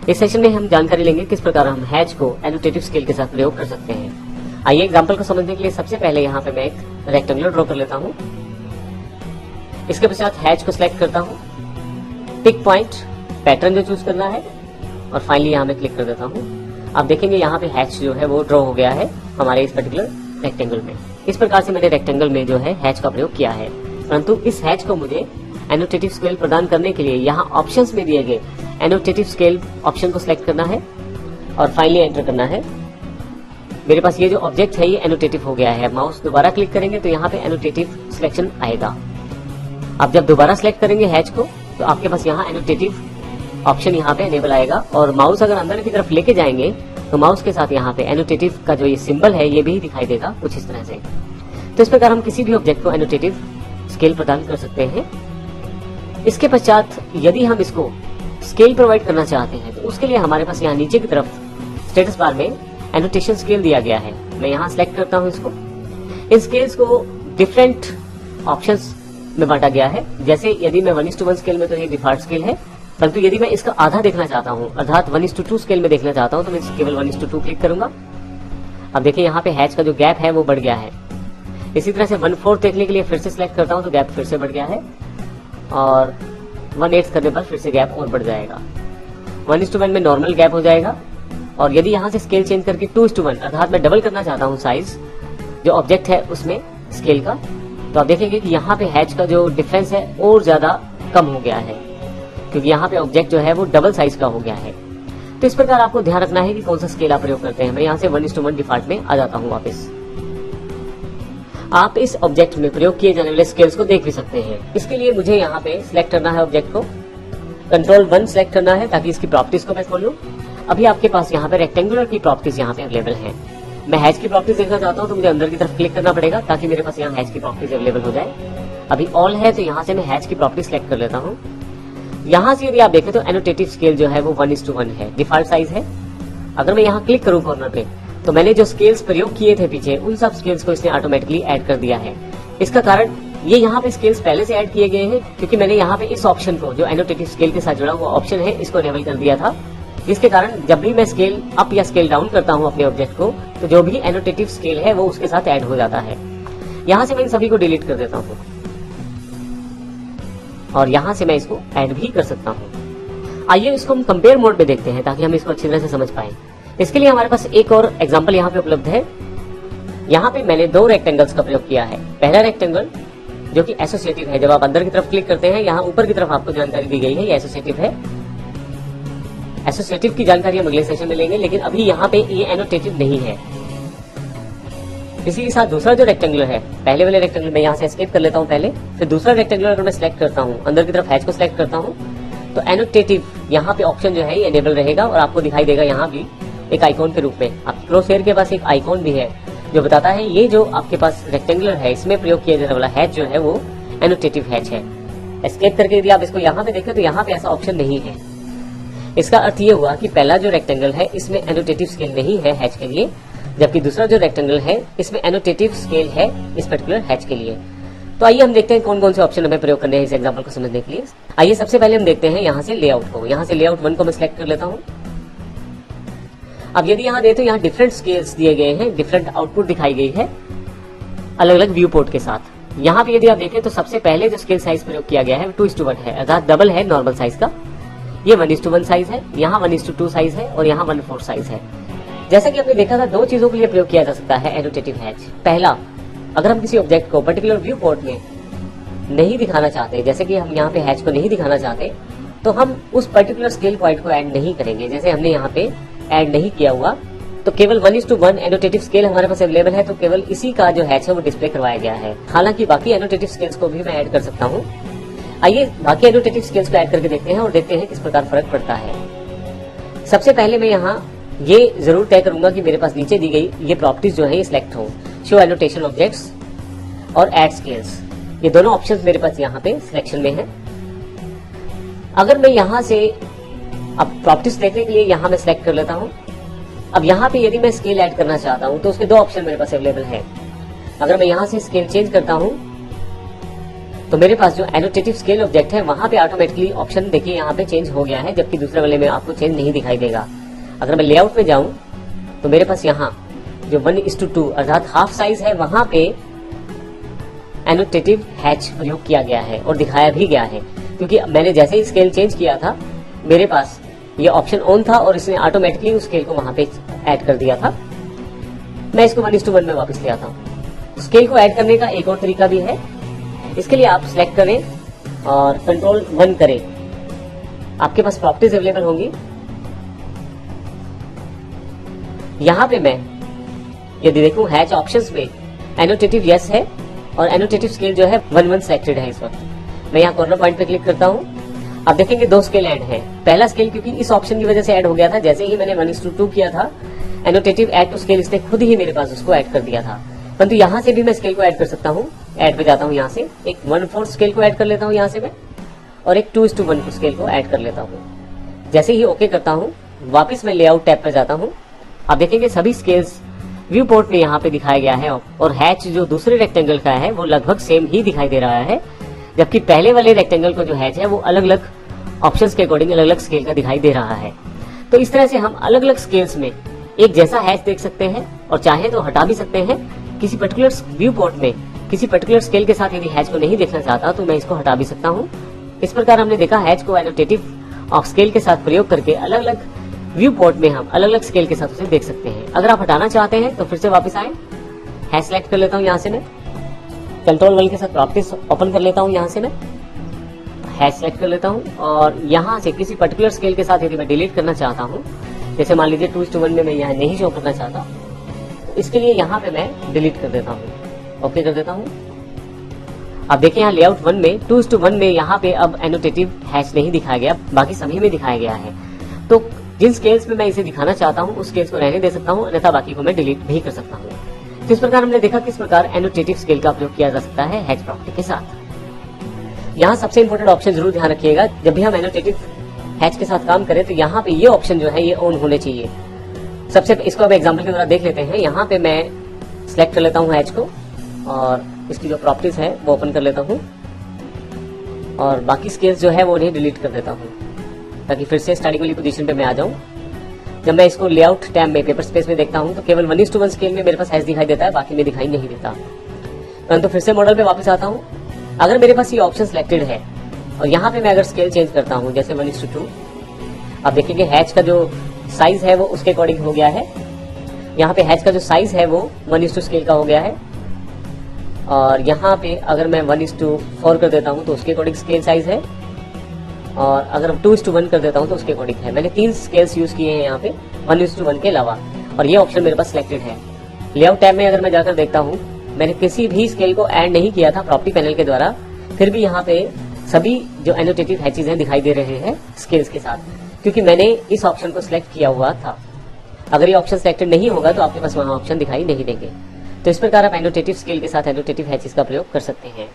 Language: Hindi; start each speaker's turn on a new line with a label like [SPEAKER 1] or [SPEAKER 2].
[SPEAKER 1] इस सेशन में हम जानकारी लेंगे किस प्रकार हम हैच को एनोटेटिव स्केल के साथ प्रयोग कर सकते हैं। आइए एग्जांपल को समझने के लिए सबसे पहले यहाँ पे मैं एक रेक्टेंगुलर ड्रॉ कर लेता हूँ। इसके पश्चात हैच को सिलेक्ट करता हूँ, पिक पॉइंट, पैटर्न जो चूज करना है और फाइनली यहाँ मैं क्लिक कर देता हूँ। आप देखेंगे यहाँ पे हैच जो है वो ड्रॉ हो गया है हमारे इस पर्टिकुलर रेक्टेंगल में। इस प्रकार से मैंने रेक्टेंगल में जो है हैच का प्रयोग किया है, परंतु इस हैच को मुझे एनोटेटिव स्केल प्रदान करने के लिए यहाँ ऑप्शंस में दिए गए एनोटेटिव स्केल ऑप्शन को सिलेक्ट करना है और फाइनली एंटर करना है। मेरे पास ये जो ऑब्जेक्ट है ये एनोटेटिव हो गया है। माउस दोबारा क्लिक करेंगे तो यहाँ पे एनोटेटिव सिलेक्शन आएगा। आप जब दोबारा सिलेक्ट करेंगे हैच को तो आपके पास यहाँ एनोटेटिव ऑप्शन यहाँ पे एनेबल आएगा और माउस अगर अंदर की तरफ लेके जाएंगे तो माउस के साथ यहाँ पे एनोटेटिव का जो ये सिंबल है ये भी दिखाई देगा कुछ इस तरह से। तो इस प्रकार हम किसी भी ऑब्जेक्ट को एनोटेटिव स्केल प्रदान कर सकते हैं। इसके पश्चात यदि हम इसको स्केल प्रोवाइड करना चाहते हैं तो उसके लिए हमारे पास यहाँ नीचे की तरफ स्टेटस बार में एनोटेशन स्केल दिया गया है। मैं यहाँ सिलेक्ट करता हूँ इसको। इन स्केल्स को डिफरेंट ऑप्शंस में बांटा गया है। जैसे यदि मैं 1:1 स्केल में तो ये डिफॉल्ट स्केल है, परंतु यदि मैं इसका आधा देखना चाहता हूँ अर्थात 1:2 स्केल में देखना चाहता हूँ तो मैं केवल 1:2 क्लिक करूंगा। अब देखिए यहाँ पे हैच का जो गैप है वो बढ़ गया है। इसी तरह से 1/4 देखने के लिए फिर से सिलेक्ट करता हूँ तो गैप फिर से बढ़ गया है और 1/8 करने पर फिर से गैप और बढ़ जाएगा। 1:1 में नॉर्मल गैप हो जाएगा और यदि यहाँ से स्केल चेंज करके 2:1 अर्थात मैं डबल करना चाहता हूँ साइज जो ऑब्जेक्ट है उसमें स्केल का, तो आप देखेंगे कि यहाँ पे हैच का जो डिफरेंस है और ज्यादा कम हो गया है क्योंकि यहाँ पे ऑब्जेक्ट जो है वो डबल साइज का हो गया है। तो इस प्रकार आपको ध्यान रखना है कि कौन सा स्केल आप प्रयोग करते हैं। मैं यहाँ से 1:1 डिफॉल्ट में आ जाता हूँ वापस। आप इस ऑब्जेक्ट में प्रयोग किए जाने वाले स्केल्स को देख भी सकते हैं। इसके लिए मुझे यहाँ पे सिलेक्ट करना है ऑब्जेक्ट को, Ctrl 1 सिलेक्ट करना है ताकि इसकी प्रॉपर्टीज को मैं खोलूं। अभी आपके पास यहाँ पे रेक्टेंगुलर की प्रॉपर्टीज यहाँ पे अवेलेबल है। मैं हैच की प्रॉपर्टीज देखना चाहता हूँ तो मुझे अंदर की तरफ क्लिक करना पड़ेगा ताकि मेरे पास यहाँ हैच की प्रॉपर्टीज अवेलेबल हो जाए। अभी ऑल है तो यहाँ से मैं हैच की प्रॉपर्टी सिलेक्ट कर लेता हूँ। यहाँ से यदि आप देखें तो एनोटेटिव स्केल जो है वो 1:1 है, डिफॉल्ट साइज है। अगर मैं यहाँ क्लिक करूँ कॉर्नर पे तो मैंने जो स्केल्स प्रयोग किए थे पीछे उन सब स्केल्स को इसने ऑटोमेटिकली ऐड कर दिया है। इसका कारण ये यहाँ पे स्केल्स पहले से ऐड किए गए हैं क्योंकि मैंने यहाँ पे इस ऑप्शन को जो एनोटेटिव स्केल के साथ जुड़ा हुआ ऑप्शन है इसको इनेबल कर दिया था, जिसके कारण जब भी मैं स्केल अप या स्केल डाउन करता हूँ अपने ऑब्जेक्ट को तो जो भी एनोटेटिव स्केल है वो उसके साथ ऐड हो जाता है। यहाँ से मैं इन सभी को डिलीट कर देता हूँ और यहाँ से मैं इसको ऐड भी कर सकता हूँ। आइए इसको हम कंपेयर मोड में देखते हैं ताकि हम इसको अच्छी तरह से समझ पाए। इसके लिए हमारे पास एक और एग्जांपल यहाँ पे उपलब्ध है। यहाँ पे मैंने 2 रेक्टेंगल्स का प्रयोग किया है। पहला रेक्टेंगल जो कि एसोसिएटिव है, जब आप अंदर की तरफ क्लिक करते हैं यहाँ ऊपर की तरफ आपको जानकारी दी गई है, ये एसोसिएटिव है। एसोसिएटिव की जानकारी हम अगले सेशन में लेंगे, लेकिन अभी यहाँ पे ये एनोटेटिव नहीं है। इसी के साथ दूसरा जो रेक्टेंगुलर है, पहले वाले रेक्टेंगुलर में यहाँ से एस्केप कर लेता हूँ पहले, फिर दूसरा रेक्टेंगुलर अगर मैं सिलेक्ट करता हूँ अंदर की तरफ हैच को सिलेक्ट करता हूँ तो एनोटेटिव यहाँ पे ऑप्शन जो है ये एनेबल रहेगा और आपको दिखाई देगा यहाँ भी एक आइकॉन के रूप में। आपके क्रॉसहेयर के पास एक आइकॉन भी है जो बताता है ये जो आपके पास रेक्टेंगुलर है इसमें प्रयोग किया जाने वाला हैच जो है वो एनोटेटिव हैच है। एस्केप करके यदि आप इसको यहाँ पे देखें तो यहाँ पे ऐसा ऑप्शन नहीं है। इसका अर्थ ये हुआ कि पहला जो रेक्टेंगल है इसमें एनोटेटिव स्केल नहीं है हैच के लिए, जबकि दूसरा जो रेक्टेंगल है इसमें एनोटेटिव स्केल है इस पर्टिकुलर हैच के लिए। तो आइए हम देखते हैं कौन कौन से ऑप्शन हमें प्रयोग करने हैं इस एग्जांपल को समझने के लिए। आइए सबसे पहले हम देखते हैं यहाँ से लेआउट को। यहाँ से लेआउट 1 को मैं सिलेक्ट कर लेता हूँ। अब यदि यहाँ देखें तो यहाँ डिफरेंट स्केल्स दिए गए हैं, डिफरेंट आउटपुट दिखाई गई है अलग अलग व्यू पोर्ट के साथ। यहाँ पे यदि आप देखें तो सबसे पहले जो स्केल साइज प्रयोग किया गया है 2:1 है, अर्थात डबल है नॉर्मल साइज का। ये 1:1 साइज है, यहाँ 1:2 साइज है और यहाँ 1/4 साइज है। जैसा कि आपने देखा था 2 चीजों के लिए प्रयोग किया जा सकता है एनोटेटिव हैच। पहला, अगर हम किसी ऑब्जेक्ट को पर्टिकुलर व्यू पोर्ट में नहीं दिखाना चाहते, जैसे कि हम यहाँ पे हैच को नहीं दिखाना चाहते, तो हम उस पर्टिकुलर स्केल पॉइंट को ऐड नहीं करेंगे। जैसे हमने यहाँ पे ऐड नहीं किया हुआ तो केवल 1:1 एनोटेटिव स्केल हमारे पास अवेलेबल है, तो केवल इसी का जो हैच है वो डिस्प्ले करवाया गया है। हालांकि बाकी एनोटेटिव स्केल्स को भी मैं ऐड कर सकता हूँ। आइए बाकी एनोटेटिव स्केल्स को ऐड करके देखते हैं और देखते हैं किस प्रकार फर्क पड़ता है। सबसे पहले मैं यहाँ ये जरूर तय करूंगा कि मेरे पास नीचे दी गई ये प्रॉपर्टीज जो है ये सिलेक्ट हो, शो एनोटेशन ऑब्जेक्ट्स और ऐड स्केल्स, ये दोनों ऑप्शंस मेरे पास यहाँ पे सिलेक्शन में है। अगर मैं यहाँ से अब प्रॉपर्टीज देखने के लिए यहाँ मैं सिलेक्ट कर लेता हूँ। अब यहाँ पे यदि मैं स्केल ऐड करना चाहता हूँ तो उसके 2 ऑप्शन मेरे पास अवेलेबल है। अगर मैं यहाँ से स्केल चेंज करता हूँ तो मेरे पास जो एनोटेटिव स्केल ऑब्जेक्ट है वहां पे ऑटोमेटिकली ऑप्शन देखिए यहाँ पे चेंज हो गया है, जबकि दूसरे वाले में आपको चेंज नहीं दिखाई देगा। अगर मैं लेआउट में जाऊं तो मेरे पास यहाँ जो 1:2 अर्थात हाफ साइज है वहां पे एनोटेटिव हैच प्रयोग किया गया है और दिखाया भी गया है, क्योंकि मैंने जैसे ही स्केल चेंज किया था मेरे पास ये ऑप्शन ऑन था और इसने ऑटोमेटिकली उस स्केल को वहां पे ऐड कर दिया था। मैं इसको 1:1 में वापस ले आता हूँ। स्केल को ऐड करने का एक और तरीका भी है। इसके लिए आप सिलेक्ट करें और कंट्रोल 1 करें। आपके पास प्रॉपर्टीज अवेलेबल होंगी। यहां पे मैं यदि देखूं हैच ऑप्शंस में एनोटेटिव यस है और एनोटेटिव स्केल जो है 1:1 सिलेक्टेड है। इस वक्त मैं यहाँ कॉर्नर पॉइंट पे क्लिक करता हूँ। आप देखेंगे 2 स्केल ऐड है। पहला स्केल क्योंकि इस ऑप्शन की वजह से ऐड हो गया था, जैसे ही मैंने 1:2 किया था एनोटेटिव ऐड टू स्केल इसने खुद ही मेरे पास उसको ऐड कर दिया था। परंतु यहाँ से भी मैं स्केल को ऐड कर सकता हूँ। ऐड पे जाता हूँ, यहाँ से एक 1/4 स्केल को ऐड कर लेता हूँ यहाँ से मैं, और एक 2:1 स्केल को ऐड कर लेता हूँ। जैसे ही ओके करता हूँ वापिस मैं लेआउट टैब पर जाता हूँ। आप देखेंगे सभी स्केल्स व्यू पोर्ट में यहाँ पे दिखाया गया है और हैच जो दूसरे रेक्टेंगल का है वो लगभग सेम ही दिखाई दे रहा है, जबकि पहले वाले रेक्टेंगल को जो हैच है वो अलग अलग ऑप्शंस के अकॉर्डिंग अलग अलग स्केल का दिखाई दे रहा है। तो इस तरह से हम अलग अलग स्केल्स में एक जैसा हैच देख सकते हैं और चाहे तो हटा भी सकते हैं। किसी पर्टिकुलर व्यू पोर्ट में किसी पर्टिकुलर स्केल के साथ यदि हैच को नहीं देखना चाहता तो मैं इसको हटा भी सकता हूँ। इस प्रकार हमने देखा हैच को एनोटेटिव ऑफ स्केल के साथ प्रयोग करके अलग अलग व्यू पोर्ट में हम अलग अलग स्केल के साथ उसे देख सकते हैं। अगर आप हटाना चाहते हैं तो फिर से वापस आए, हैच सेलेक्ट कर लेता हूँ यहाँ से मैं, कंट्रोल 1 के साथ प्रॉपर्टीज ओपन कर लेता हूँ यहाँ से मैं, हैच सेलेक्ट कर लेता हूँ और यहाँ से किसी पर्टिकुलर स्केल के साथ यदि मैं डिलीट करना चाहता हूँ, जैसे मान लीजिए 2:1 में मैं यहाँ नहीं शो करना चाहता, इसके लिए यहाँ पे मैं डिलीट कर देता हूँ, ओके कर देता हूँ। अब देखिए यहाँ लेआउट 1 में 2:1 में यहाँ पे अब एनोटेटिव हैच नहीं दिखाया गया, बाकी सभी में दिखाया गया है। तो जिन स्केल्स में मैं इसे दिखाना चाहता हूँ उस स्केल्स को रहने दे सकता हूँ, अन्यथा बाकी को मैं डिलीट भी कर सकता हूँ। तो इस प्रकार हमने देखा किस प्रकार एनोटेटिव स्केल का प्रयोग किया जा सकता है हैच प्रॉपर्टी के साथ। यहाँ सबसे इंपॉर्टेंट ऑप्शन जरूर ध्यान रखिएगा, जब भी हम एनोटेटिव हैच के साथ काम करें तो यहाँ पे ये ऑप्शन जो है ये ऑन होने चाहिए। सबसे इसको अब एग्जाम्पल के द्वारा देख लेते हैं। यहाँ पे मैं सिलेक्ट कर लेता हूँ हैच को और इसकी जो प्रॉपर्टीज है वो ओपन कर लेता हूँ और बाकी स्केल्स जो है वो उन्हें डिलीट कर देता हूँ ताकि फिर से स्टार्टिंग वाली पोजीशन पे मैं आ जाऊं। जब मैं इसको लेआउट टैब में पेपर स्पेस में देखता हूं तो केवल 1:1 स्केल में मेरे पास हैच दिखाई देता है, बाकी में दिखाई नहीं देता। परंतु फिर से मॉडल पे वापस आता हूं। अगर मेरे पास ये ऑप्शन सिलेक्टेड है और यहाँ पे मैं अगर स्केल चेंज करता हूँ जैसे 1:2, अब देखिए हैच का जो साइज है वो उसके अकॉर्डिंग हो गया है। यहाँ पे हैच का जो साइज है वो 1:2 स्केल का हो गया है और यहाँ पे अगर मैं 1:4 कर देता हूँ तो उसके अकॉर्डिंग स्केल साइज है और अगर 2:1 कर देता हूँ तो उसके अकॉर्डिंग है। मैंने 3 स्केल्स यूज किए हैं यहाँ पे 1:1 के अलावा और ये ऑप्शन मेरे पास सिलेक्टेड है। लेआउट टैब में अगर मैं जाकर देखता हूँ मैंने किसी भी स्केल को ऐड नहीं किया था प्रॉपर्टी पैनल के द्वारा, फिर भी यहाँ पे सभी जो एनोटेटिव हैचेज हैं दिखाई दे रहे हैं स्केल्स के साथ, क्योंकि मैंने इस ऑप्शन को सिलेक्ट किया हुआ था। अगर ये ऑप्शन सिलेक्टेड नहीं होगा तो आपके पास वहाँ ऑप्शन दिखाई नहीं देंगे। तो इस प्रकार आप एनोटेटिव स्केल के साथ एनोटेटिव हैचेज का प्रयोग कर सकते हैं।